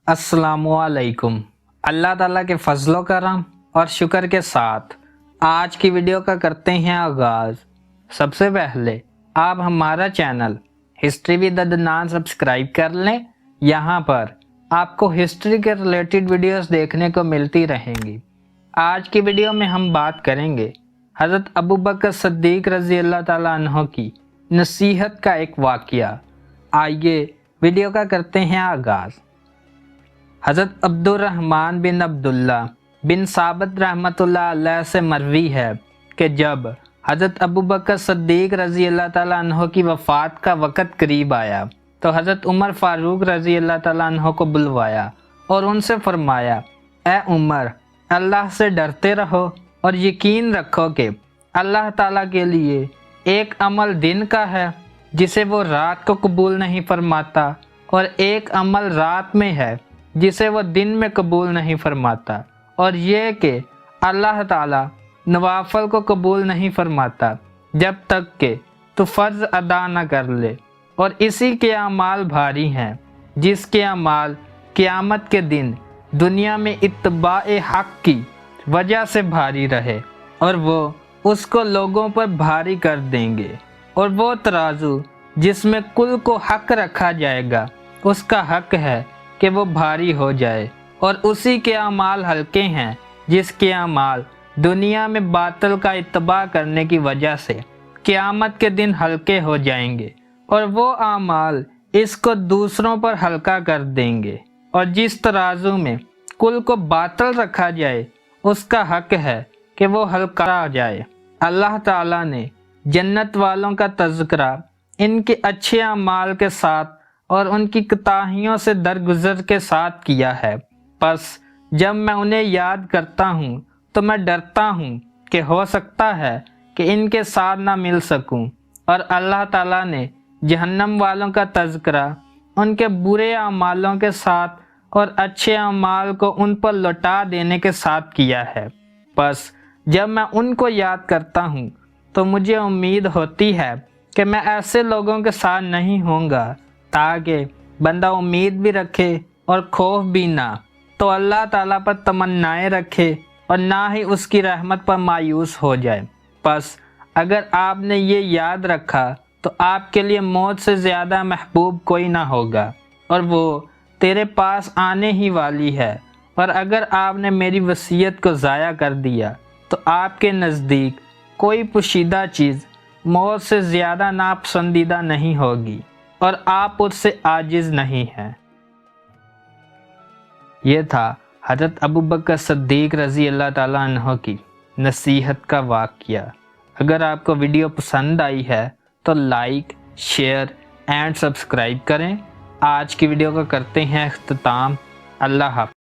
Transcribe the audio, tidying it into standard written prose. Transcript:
अस्सलाम वालेकुम। अल्लाह ताला के फजलो करम और शुक्र के साथ आज की वीडियो का करते हैं आगाज़। सबसे पहले आप हमारा channel history with Adnan subscribe कर लें। यहाँ पर आपको हिस्ट्री के रिलेटेड वीडियोस देखने को मिलती रहेंगी। आज की वीडियो में हम बात करेंगे हज़रत अबू बकर सिद्दीक़ रज़ी अल्लाह ताला अन्हो की नसीहत का एक वाक़या। आइए वीडियो का करते हैं आगाज़। हज़रत अब्दुर्रहमान बिन अब्दुल्ला बिन साबित रहमतुल्लाह अलैह से मरवी है कि जब हज़रत अबू बकर सिद्दीक़ रज़ी अल्लाह ताला अन्हो की वफ़ात का वक़्त करीब आया तो हज़रत उमर फ़ारूक रज़ी अल्लाह ताला अन्हो को बुलवाया और उनसे फ़रमाया, ए उमर, अल्लाह से डरते रहो और यकीन रखो कि अल्लाह ताला के लिए एक अमल दिन का है जिसे वो रात को कबूल नहीं फरमाता और एक अमल रात में है जिसे वो दिन में कबूल नहीं फरमाता, और ये कि अल्लाह ताला नवाफल को कबूल नहीं फरमाता जब तक कि तो फ़र्ज़ अदा न कर ले, और इसी के अमाल भारी हैं जिसके अमाल क़यामत के दिन दुनिया में इत्तबाए हक़ की वजह से भारी रहे और वो उसको लोगों पर भारी कर देंगे, और वो तराजू जिसमें कुल को हक़ रखा जाएगा उसका हक़ है कि वो भारी हो जाए, और उसी के अमाल हल्के हैं जिसके अमाल दुनिया में बातिल का इत्तबा करने की वजह से क़यामत के दिन हल्के हो जाएंगे, और वो अमाल इसको दूसरों पर हल्का कर देंगे। और जिस तराजू में कुल को बातिल रखा जाए उसका हक़ है कि वो हल्का जाए। अल्लाह ताला ने जन्नत वालों का तज़किरा इनके अच्छे अमाल के साथ और उनकी कोताहियों से दरगुजर के साथ किया है। बस जब मैं उन्हें याद करता हूँ तो मैं डरता हूँ कि हो सकता है कि इनके साथ ना मिल सकूँ। और अल्लाह ताला ने जहन्नम वालों का तज़किरा उनके बुरे अमालों के साथ और अच्छे अमाल को उन पर लौटा देने के साथ किया है। बस जब मैं उनको याद करता हूँ तो मुझे उम्मीद होती है कि मैं ऐसे लोगों के साथ नहीं होऊंगा, ताकि बंदा उम्मीद भी रखे और खौफ भी ना, तो अल्लाह ताला पर तमन्नाएं रखे और ना ही उसकी रहमत पर मायूस हो जाए। बस अगर आपने ये याद रखा तो आपके लिए मौत से ज़्यादा महबूब कोई ना होगा, और वो तेरे पास आने ही वाली है। और अगर आपने मेरी वसीयत को ज़ाया कर दिया तो आपके नज़दीक कोई पोशीदा चीज़ मौत से ज़्यादा नापसंदीदा नहीं होगी और आप उससे आजिज़ नहीं हैं। ये था हज़रत अबू बकर सिद्दीक़ रज़ी अल्लाह ताला अन्हो की नसीहत का वाक़या। अगर आपको वीडियो पसंद आई है तो लाइक, शेयर एंड सब्सक्राइब करें। आज की वीडियो का करते हैं इख्तिताम। अल्लाह हाफ़िज़।